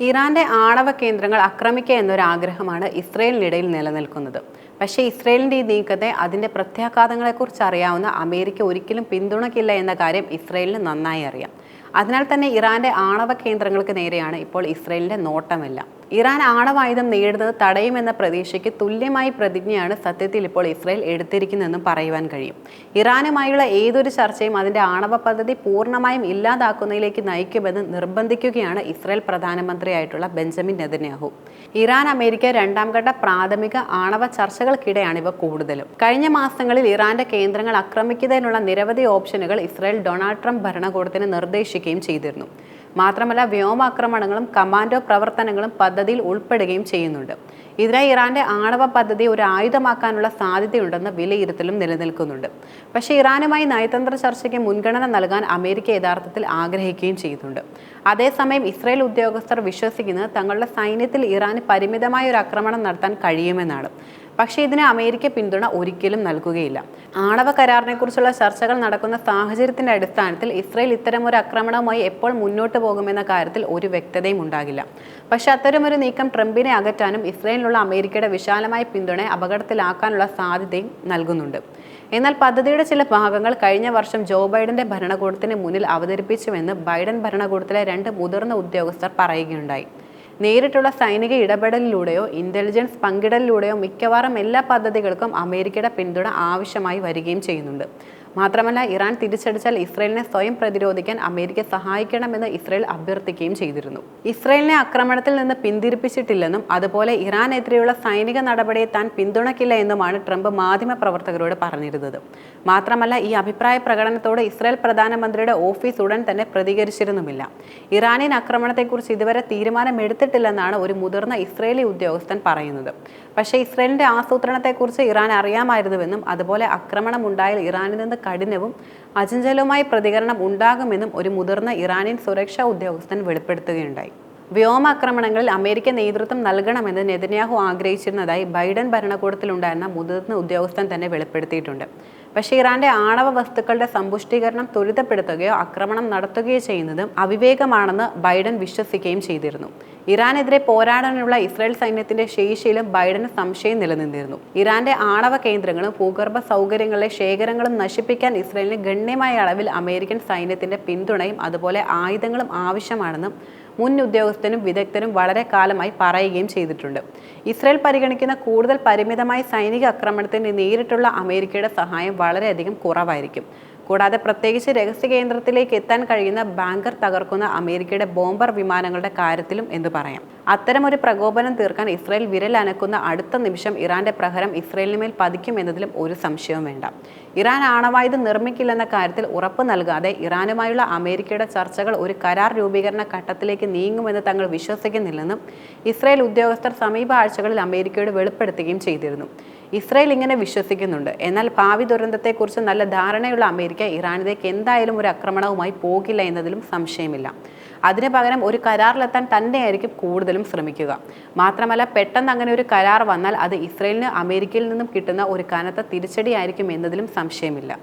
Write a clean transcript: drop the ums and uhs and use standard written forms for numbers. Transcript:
ഇറാന്റെ ആണവ കേന്ദ്രങ്ങൾ ആക്രമിക്കുക എന്നൊരാഗ്രഹമാണ് ഇസ്രയേലിനിടയിൽ നിലനിൽക്കുന്നത്. പക്ഷേ ഇസ്രയേലിന്റെ ഈ നീക്കത്തെ അതിന്റെ പ്രത്യാഘാതങ്ങളെക്കുറിച്ച് അറിയാവുന്ന അമേരിക്ക ഒരിക്കലും പിന്തുണയ്ക്കില്ല എന്ന കാര്യം ഇസ്രയേലിന് നന്നായി അറിയാം. അതിനാൽ തന്നെ ഇറാന്റെ ആണവ കേന്ദ്രങ്ങൾക്ക് നേരെയാണ് ഇപ്പോൾ ഇസ്രയേലിന്റെ നോട്ടമെല്ലാം. ഇറാൻ ആണവായുധം നേടുന്നത് തടയുമെന്ന പ്രതീക്ഷയ്ക്ക് തുല്യമായി പ്രതിജ്ഞയാണ് സത്യത്തിൽ ഇപ്പോൾ ഇസ്രയേൽ എടുത്തിരിക്കുന്നതെന്നും പറയുവാൻ കഴിയും. ഇറാനുമായുള്ള ഏതൊരു ചർച്ചയും അതിന്റെ ആണവ പദ്ധതി പൂർണ്ണമായും ഇല്ലാതാക്കുന്നതിലേക്ക് നയിക്കുമെന്ന് നിർബന്ധിക്കുകയാണ് ഇസ്രയേൽ പ്രധാനമന്ത്രിയായിട്ടുള്ള ബെഞ്ചമിൻ നെതന്യാഹു. ഇറാൻ അമേരിക്ക രണ്ടാം ഘട്ട പ്രാഥമിക ആണവ ചർച്ചകൾക്കിടെയാണ് ഇവ കൂടുതലും. കഴിഞ്ഞ മാസങ്ങളിൽ ഇറാന്റെ കേന്ദ്രങ്ങൾ ആക്രമിക്കുന്നതിനുള്ള നിരവധി ഓപ്ഷനുകൾ ഇസ്രയേൽ ഡൊണാൾഡ് ട്രംപ് ഭരണകൂടത്തിന് നിർദ്ദേശിക്കുകയും ചെയ്തിരുന്നു. മാത്രമല്ല വ്യോമാക്രമണങ്ങളും കമാൻഡോ പ്രവർത്തനങ്ങളും പദ്ധതിയിൽ ഉൾപ്പെടുകയും ചെയ്യുന്നുണ്ട്. ഇതിനായി ഇറാന്റെ ആണവ പദ്ധതി ഒരു ആയുധമാക്കാനുള്ള സാധ്യതയുണ്ടെന്ന വിലയിരുത്തലും നിലനിൽക്കുന്നുണ്ട്. പക്ഷേ ഇറാനുമായി നയതന്ത്ര ചർച്ചയ്ക്ക് മുൻഗണന നൽകാൻ അമേരിക്ക യഥാർത്ഥത്തിൽ ആഗ്രഹിക്കുകയും ചെയ്യുന്നുണ്ട്. അതേസമയം ഇസ്രയേൽ ഉദ്യോഗസ്ഥർ വിശ്വസിക്കുന്നത് തങ്ങളുടെ സൈന്യത്തിൽ ഇറാന് പരിമിതമായ ഒരു ആക്രമണം നടത്താൻ കഴിയുമെന്നാണ്. പക്ഷേ ഇതിന് അമേരിക്ക പിന്തുണ ഒരിക്കലും നൽകുകയില്ല. ആണവ കരാറിനെ കുറിച്ചുള്ള ചർച്ചകൾ നടക്കുന്ന സാഹചര്യത്തിന്റെ അടിസ്ഥാനത്തിൽ ഇസ്രയേൽ ഇത്തരമൊരു ആക്രമണവുമായി എപ്പോൾ മുന്നോട്ട് പോകുമെന്ന കാര്യത്തിൽ ഒരു വ്യക്തതയും ഉണ്ടാകില്ല. പക്ഷെ അത്തരമൊരു നീക്കം ട്രംപിനെ അകറ്റാനും ഇസ്രയേലിനുള്ള അമേരിക്കയുടെ വിശാലമായ പിന്തുണയെ അപകടത്തിലാക്കാനുള്ള സാധ്യതയും നൽകുന്നുണ്ട്. എന്നാൽ പദ്ധതിയുടെ ചില ഭാഗങ്ങൾ കഴിഞ്ഞ വർഷം ജോ ബൈഡന്റെ ഭരണകൂടത്തിന് മുന്നിൽ അവതരിപ്പിച്ചുവെന്ന് ബൈഡൻ ഭരണകൂടത്തിലെ 2 മുതിർന്ന ഉദ്യോഗസ്ഥർ പറയുകയുണ്ടായി. നേരിട്ടുള്ള സൈനിക ഇടപെടലിലൂടെയോ ഇന്റലിജൻസ് പങ്കിടലിലൂടെയോ മിക്കവാറും എല്ലാ പദ്ധതികൾക്കും അമേരിക്കയുടെ പിന്തുണ ആവശ്യമായി വരികയും ചെയ്യുന്നുണ്ട്. മാത്രമല്ല ഇറാൻ തിരിച്ചടിച്ചാൽ ഇസ്രയേലിനെ സ്വയം പ്രതിരോധിക്കാൻ അമേരിക്ക സഹായിക്കണമെന്ന് ഇസ്രയേൽ അഭ്യർത്ഥിക്കുകയും ചെയ്തിരുന്നു. ഇസ്രയേലിനെ ആക്രമണത്തിൽ നിന്ന് പിന്തിരിപ്പിച്ചിട്ടില്ലെന്നും അതുപോലെ ഇറാനെതിരെയുള്ള സൈനിക നടപടിയെ താൻ പിന്തുണയ്ക്കില്ല എന്നുമാണ് ട്രംപ് മാധ്യമപ്രവർത്തകരോട് പറഞ്ഞിരുന്നത്. മാത്രമല്ല ഈ അഭിപ്രായ പ്രകടനത്തോട് ഇസ്രയേൽ പ്രധാനമന്ത്രിയുടെ ഓഫീസ് ഉടൻ തന്നെ പ്രതികരിച്ചിരുന്നുമില്ല. ഇറാനിയൻ ആക്രമണത്തെക്കുറിച്ച് ഇതുവരെ തീരുമാനമെടുത്തിട്ടില്ലെന്നാണ് ഒരു മുതിർന്ന ഇസ്രയേലി ഉദ്യോഗസ്ഥൻ പറയുന്നത്. പക്ഷേ ഇസ്രയേലിന്റെ ആസൂത്രണത്തെക്കുറിച്ച് ഇറാൻ അറിയാമായിരുന്നുവെന്നും അതുപോലെ ആക്രമണം ഉണ്ടായാൽ ഇറാനിൽ നിന്ന് കഠിനവും അചഞ്ചലവുമായ പ്രതികരണം ഉണ്ടാകുമെന്നും ഒരു മുതിർന്ന ഇറാനിയൻ സുരക്ഷാ ഉദ്യോഗസ്ഥൻ വെളിപ്പെടുത്തുകയുണ്ടായി. വ്യോമാക്രമണങ്ങളിൽ അമേരിക്ക നേതൃത്വം നൽകണമെന്ന് നെതന്യാഹു ആഗ്രഹിച്ചിരുന്നതായി ബൈഡൻ ഭരണകൂടത്തിലുണ്ടായിരുന്ന മുതിർന്ന ഉദ്യോഗസ്ഥൻ തന്നെ വെളിപ്പെടുത്തിയിട്ടുണ്ട്. പക്ഷേ ഇറാന്റെ ആണവ വസ്തുക്കളുടെ സമ്പുഷ്ടീകരണം ത്വരിതപ്പെടുത്തുകയോ ആക്രമണം നടത്തുകയോ ചെയ്യുന്നതും അവിവേകമാണെന്ന് ബൈഡൻ വിശ്വസിക്കുകയും ചെയ്തിരുന്നു. ഇറാനെതിരെ പോരാടാനുള്ള ഇസ്രായേൽ സൈന്യത്തിന്റെ ശേഷിയിലും ബൈഡന് സംശയം നിലനിന്നിരുന്നു. ഇറാന്റെ ആണവ കേന്ദ്രങ്ങളും ഭൂഗർഭ സൗകര്യങ്ങളിലെ ശേഖരങ്ങളും നശിപ്പിക്കാൻ ഇസ്രായേലിന് ഗണ്യമായ അളവിൽ അമേരിക്കൻ സൈന്യത്തിന്റെ പിന്തുണയും അതുപോലെ ആയുധങ്ങളും ആവശ്യമാണെന്നും മുൻ ഉദ്യോഗസ്ഥരും വിദഗ്ധരും വളരെ കാലമായി പറയുകയും ചെയ്തിട്ടുണ്ട്. ഇസ്രയേൽ പരിഗണിക്കുന്ന കൂടുതൽ പരിമിതമായ സൈനിക ആക്രമണത്തിന് നേരിട്ടുള്ള അമേരിക്കയുടെ സഹായം വളരെയധികം കുറവായിരിക്കും. കൂടാതെ പ്രത്യേകിച്ച് രഹസ്യ കേന്ദ്രത്തിലേക്ക് എത്താൻ കഴിയുന്ന ബാങ്കർ തകർക്കുന്ന അമേരിക്കയുടെ ബോംബർ വിമാനങ്ങളുടെ കാര്യത്തിലും എന്ന് പറയാം. അത്തരമൊരു പ്രകോപനം തീർക്കാൻ ഇസ്രയേൽ വിരൽ അനക്കുന്ന അടുത്ത നിമിഷം ഇറാന്റെ പ്രഹരം ഇസ്രയേലിന് മേൽ പതിക്കുമെന്നതിലും ഒരു സംശയവും വേണ്ട. ഇറാൻ ആണവായുധം നിർമ്മിക്കില്ലെന്ന കാര്യത്തിൽ ഉറപ്പ് നൽകാതെ ഇറാനുമായുള്ള അമേരിക്കയുടെ ചർച്ചകൾ ഒരു കരാർ രൂപീകരണ ഘട്ടത്തിലേക്ക് നീങ്ങുമെന്ന് തങ്ങൾ വിശ്വസിക്കുന്നില്ലെന്നും ഇസ്രയേൽ ഉദ്യോഗസ്ഥർ സമീപ ആഴ്ചകളിൽ അമേരിക്കയോട് വെളിപ്പെടുത്തുകയും ചെയ്തിരുന്നു. ഇസ്രയേൽ ഇങ്ങനെ വിശ്വസിക്കുന്നുണ്ട്. എന്നാൽ ഭാവി ദുരന്തത്തെക്കുറിച്ച് നല്ല ധാരണയുള്ള അമേരിക്ക ഇറാനിലേക്ക് എന്തായാലും ഒരു ആക്രമണവുമായി പോകില്ല എന്നതിലും സംശയമില്ല. അതിനു പകരം ഒരു കരാറിലെത്താൻ തന്നെയായിരിക്കും കൂടുതലും ശ്രമിക്കുക. മാത്രമല്ല പെട്ടെന്ന് അങ്ങനെ ഒരു കരാർ വന്നാൽ അത് ഇസ്രയേലിന് അമേരിക്കയിൽ നിന്നും കിട്ടുന്ന ഒരു കനത്ത തിരിച്ചടിയായിരിക്കും എന്നതിലും സംശയമില്ല.